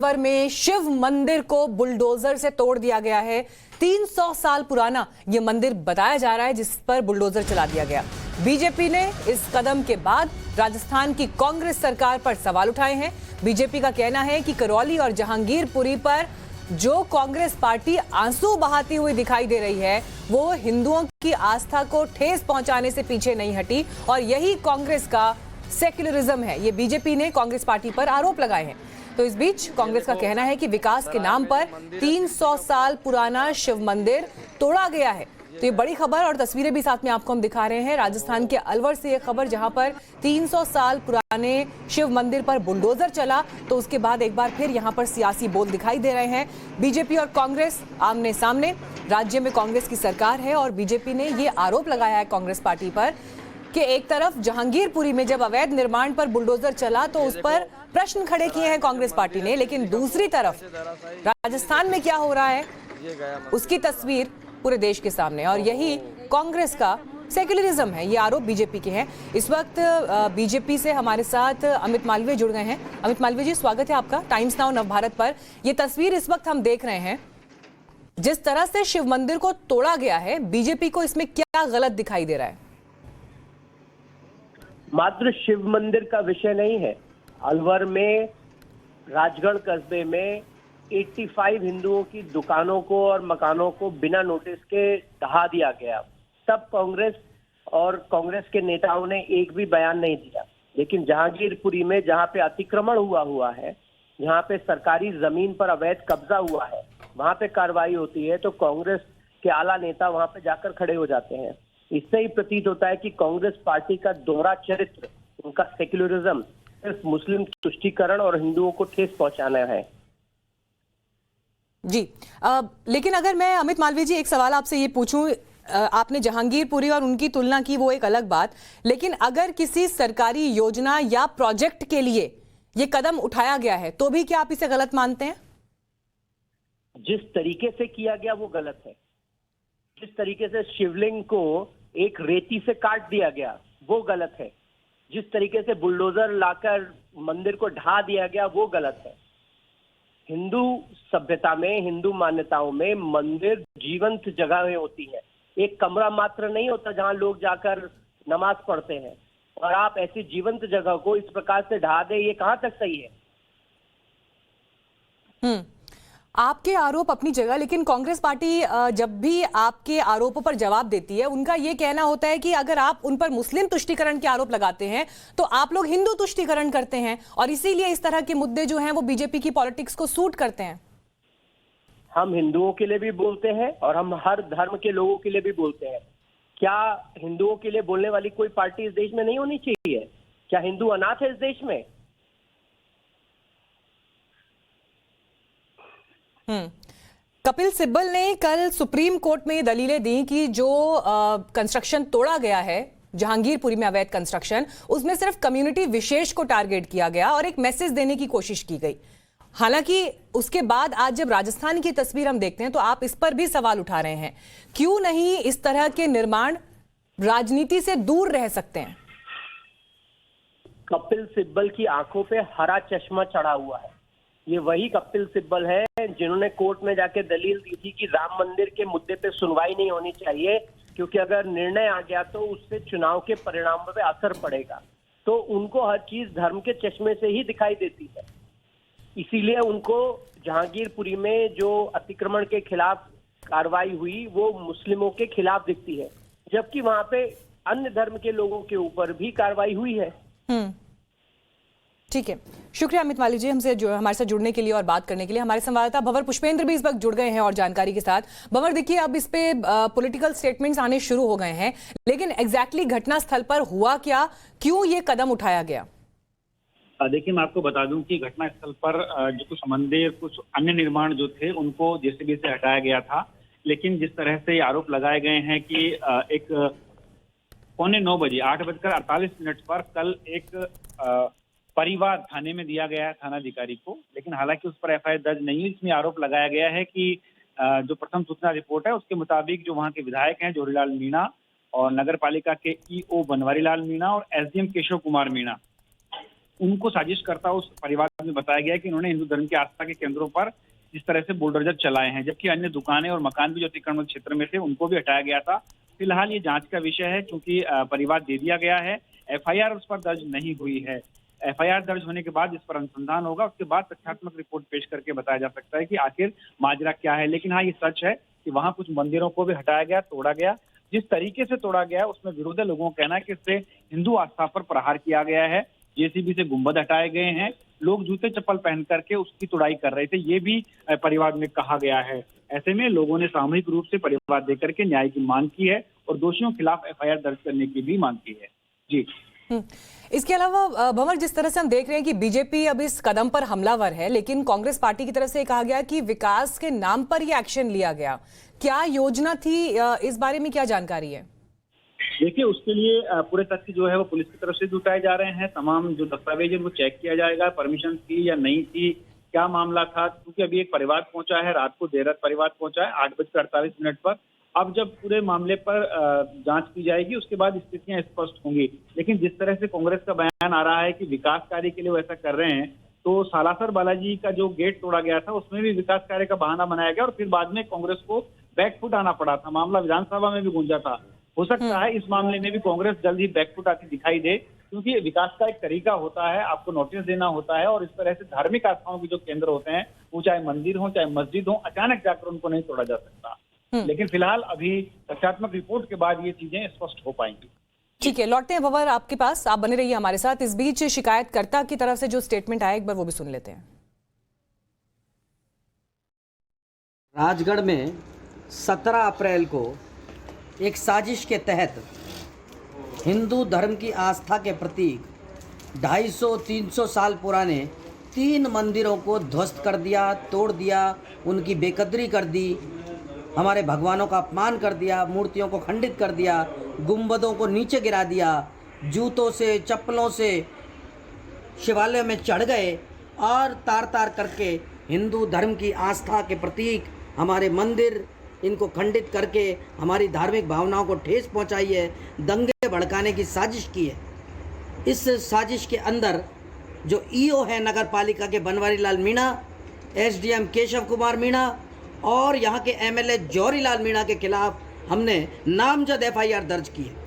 अलवर में शिव मंदिर को बुलडोजर से तोड़ दिया गया है। 300 साल पुराना ये मंदिर बताया जा रहा है जिस पर बुलडोजर चला दिया गया। बीजेपी ने इस कदम के बाद राजस्थान की कांग्रेस सरकार पर सवाल उठाए हैं। बीजेपी का कहना है कि करौली और जहांगीरपुरी पर जो कांग्रेस पार्टी आंसू बहाती हुई दिखाई दे रही है वो हिंदुओं की आस्था को ठेस पहुंचाने से पीछे नहीं हटी और यही कांग्रेस का सेक्युलरिज्म है। ये बीजेपी ने कांग्रेस पार्टी पर आरोप लगाए हैं। तो इस बीच कांग्रेस का कहना है कि विकास के नाम पर 300 साल पुराना शिव मंदिर तोड़ा गया है। तो ये बड़ी खबर और तस्वीरें भी साथ में आपको हम दिखा रहे हैं। राजस्थान के अलवर से ये खबर जहां पर 300 साल पुराने शिव मंदिर पर बुलडोजर चला तो उसके बाद एक बार फिर यहां पर सियासी बोल दिखाई दे रहे हैं। बीजेपी और कांग्रेस आमने सामने। राज्य में कांग्रेस की सरकार है और बीजेपी ने ये आरोप लगाया है कांग्रेस पार्टी पर कि एक तरफ जहांगीरपुरी में जब अवैध निर्माण पर बुलडोजर चला तो उस पर प्रश्न खड़े किए हैं कांग्रेस पार्टी ने, लेकिन दूसरी तरफ राजस्थान में क्या हो रहा है उसकी तस्वीर पूरे देश के सामने और यही कांग्रेस का सेक्युलरिज्म है। ये आरोप बीजेपी के हैं। इस वक्त बीजेपी से हमारे साथ अमित मालवीय जुड़ गए हैं। अमित मालवीय जी, स्वागत है आपका टाइम्स नाउ नवभारत पर। ये तस्वीर इस वक्त हम देख रहे हैं, जिस तरह से शिव मंदिर को तोड़ा गया है, बीजेपी को इसमें क्या गलत दिखाई दे रहा है? मात्र शिव मंदिर का विषय नहीं है। अलवर में राजगढ़ कस्बे में 85 हिंदुओं की दुकानों को और मकानों को बिना नोटिस के ढहा दिया गया। तब कांग्रेस और कांग्रेस के नेताओं ने एक भी बयान नहीं दिया। लेकिन जहांगीरपुरी में जहां पे अतिक्रमण हुआ है, जहां पे सरकारी जमीन पर अवैध कब्जा हुआ है, वहां पे कार्रवाई होती है तो कांग्रेस के आला नेता वहां पे जाकर खड़े हो जाते हैं। इससे ही प्रतीत होता है कि कांग्रेस पार्टी का दोहरा चरित्र, उनका सेक्युलरिज्म सिर्फ मुस्लिम तुष्टीकरण और हिंदुओं को ठेस पहुंचाना है। जी लेकिन अगर मैं अमित मालवीय जी एक सवाल आपसे ये पूछूं, आपने जहांगीरपुरी और उनकी तुलना की, वो एक अलग बात, लेकिन अगर किसी सरकारी योजना या प्रोजेक्ट के लिए ये कदम उठाया गया है तो भी क्या आप इसे गलत मानते हैं? जिस तरीके से किया गया वो गलत है। जिस तरीके से शिवलिंग को एक रेती से काट दिया गया वो गलत है। जिस तरीके से बुलडोजर लाकर मंदिर को ढा दिया गया वो गलत है। हिंदू सभ्यता में, हिंदू मान्यताओं में मंदिर जीवंत जगह होती है। एक कमरा मात्र नहीं होता जहां लोग जाकर नमाज पढ़ते हैं, और आप ऐसी जीवंत जगह को इस प्रकार से ढा दे, ये कहां तक सही है? आपके आरोप अपनी जगह, लेकिन कांग्रेस पार्टी जब भी आपके आरोपों पर जवाब देती है उनका यह कहना होता है कि अगर आप उन पर मुस्लिम तुष्टीकरण के आरोप लगाते हैं तो आप लोग हिंदू तुष्टीकरण करते हैं और इसीलिए इस तरह के मुद्दे जो हैं वो बीजेपी की पॉलिटिक्स को सूट करते हैं। हम हिंदुओं के लिए भी बोलते हैं और हम हर धर्म के लोगों के लिए भी बोलते हैं। क्या हिंदुओं के लिए बोलने वाली कोई पार्टी इस देश में नहीं होनी चाहिए? क्या हिंदू अनाथ है इस देश में? कपिल सिब्बल ने कल सुप्रीम कोर्ट में दलीलें दी कि जो कंस्ट्रक्शन तोड़ा गया है जहांगीरपुरी में, अवैध कंस्ट्रक्शन, उसमें सिर्फ कम्युनिटी विशेष को टारगेट किया गया और एक मैसेज देने की कोशिश की गई। हालांकि उसके बाद आज जब राजस्थान की तस्वीर हम देखते हैं तो आप इस पर भी सवाल उठा रहे हैं, क्यों नहीं इस तरह के निर्माण राजनीति से दूर रह सकते हैं? कपिल सिब्बल की आंखों पे हरा चश्मा चढ़ा हुआ है। ये वही कपिल सिब्बल है जिन्होंने कोर्ट में जाके दलील दी थी कि राम मंदिर के मुद्दे पे सुनवाई नहीं होनी चाहिए, क्योंकि अगर निर्णय आ गया तो उससे चुनाव के परिणामों पे असर पड़ेगा। तो उनको हर चीज धर्म के चश्मे से ही दिखाई देती है। इसीलिए उनको जहांगीरपुरी में जो अतिक्रमण के खिलाफ कार्रवाई हुई वो मुस्लिमों के खिलाफ दिखती है, जबकि वहां पे अन्य धर्म के लोगों के ऊपर भी कार्रवाई हुई है। ठीक है, शुक्रिया अमित मालवीय जी हमसे हमारे साथ जुड़ने के लिए और बात करने के लिए। हमारे संवाददाता भंवर पुष्पेंद्र भी इस वक्त जुड़ गए हैं और जानकारी के साथ। भंवर, देखिए अब इस पे पॉलिटिकल स्टेटमेंट्स आने शुरू हो गए हैं, लेकिन एग्जैक्टली घटना स्थल पर हुआ क्या, क्यों ये कदम उठाया गया? देखिए, मैं आपको बता दूं कि घटना स्थल पर जो कुछ मंदिर, कुछ अन्य निर्माण जो थे उनको जेसीबी से हटाया गया था, लेकिन जिस तरह से आरोप लगाए गए हैं कि एक 8:45 बजे 8:48 पर कल एक परिवार थाने में दिया गया है थानाधिकारी को, लेकिन हालांकि उस पर एफआईआर दर्ज नहीं है। इसमें आरोप लगाया गया है कि जो प्रथम सूचना रिपोर्ट है उसके मुताबिक जो वहां के विधायक हैं जोरीलाल मीणा और नगर पालिका के ईओ बनवारी लाल मीणा और एसडीएम केशव कुमार मीणा, उनको साजिशकर्ता उस परिवार में बताया गया है कि इन्होंने हिंदू धर्म की आस्था के केंद्रों पर जिस तरह से बुलडोजर चलाए हैं, जबकि अन्य दुकानें और मकान भी जो अतिक्रमण क्षेत्र में थे उनको भी हटाया गया था। फिलहाल ये जांच का विषय है, क्योंकि परिवार दे दिया गया है, एफआईआर उस पर दर्ज नहीं हुई है। एफआईआर दर्ज होने के बाद इस पर अनुसंधान होगा, उसके बाद तथ्यात्मक रिपोर्ट पेश करके बताया जा सकता है कि आखिर माजरा क्या है। लेकिन हाँ, ये सच है कि वहां कुछ मंदिरों को भी हटाया गया, तोड़ा गया। जिस तरीके से तोड़ा गया उसमें विरोधी लोगों का कहना है कि इससे हिंदू आस्था पर प्रहार किया गया है। जेसीबी से गुंबद हटाए गए हैं, लोग जूते चप्पल पहन करके उसकी तोड़ाई कर रहे थे, ये भी परिवार में कहा गया है। ऐसे में लोगों ने सामूहिक रूप से परिवार देकर के न्याय की मांग की है और दोषियों के खिलाफ एफआईआर दर्ज करने की भी मांग की है। जी। इसके अलावा भंवर, जिस तरह से हम देख रहे हैं कि बीजेपी अब इस कदम पर हमलावर है, लेकिन कांग्रेस पार्टी की तरफ से कहा गया कि विकास के नाम पर यह एक्शन लिया गया, क्या योजना थी, इस बारे में क्या जानकारी है? देखिए, उसके लिए पूरे तथ्य जो है वो पुलिस की तरफ से जुटाए जा रहे हैं। तमाम जो दस्तावेज है वो चेक किया जाएगा, परमिशन थी या नहीं थी, क्या मामला था, क्योंकि अभी एक परिवार पहुंचा है, रात को देर रात परिवार पहुंचा है 8:48 पर। अब जब पूरे मामले पर जांच की जाएगी उसके बाद स्थितियां स्पष्ट होंगी। लेकिन जिस तरह से कांग्रेस का बयान आ रहा है कि विकास कार्य के लिए वो ऐसा कर रहे हैं, तो सालासर बालाजी का जो गेट तोड़ा गया था उसमें भी विकास कार्य का बहाना बनाया गया और फिर बाद में कांग्रेस को बैकफुट आना पड़ा था। मामला विधानसभा में भी गूंजा था। हो सकता है इस मामले में भी कांग्रेस जल्द ही बैकफुट आती दिखाई दे, क्योंकि विकास का एक तरीका होता है, आपको नोटिस देना होता है और इस तरह से धार्मिक आस्थाओं के जो केंद्र होते हैं, वो चाहे मंदिर हो चाहे मस्जिद हो, अचानक जाकर उनको नहीं तोड़ा जा सकता। लेकिन फिलहाल अभी तथ्यात्मक रिपोर्ट के बाद ये चीजें स्पष्ट हो पाएंगी। ठीक है, लौटते हैं भंवर आपके पास, आप बने रहिए हमारे साथ। इस बीच शिकायतकर्ता की तरफ से जो स्टेटमेंट आया एक बार वो भी सुन लेते हैं। राजगढ़ में 17 अप्रैल को एक साजिश के तहत हिंदू धर्म की आस्था के प्रतीक 250-300 साल पुराने 3 मंदिरों को ध्वस्त कर दिया, तोड़ दिया, उनकी बेकदरी कर दी, हमारे भगवानों का अपमान कर दिया, मूर्तियों को खंडित कर दिया, गुंबदों को नीचे गिरा दिया, जूतों से चप्पलों से शिवालय में चढ़ गए और तार तार करके हिंदू धर्म की आस्था के प्रतीक हमारे मंदिर, इनको खंडित करके हमारी धार्मिक भावनाओं को ठेस पहुंचाई है, दंगे भड़काने की साजिश की है। इस साजिश के अंदर जो ईओ है नगर पालिका के बनवारी लाल मीणा, एसडीएम केशव कुमार मीणा और यहाँ के एमएलए जौहरी लाल मीणा के खिलाफ हमने नामजद एफआईआर दर्ज की है।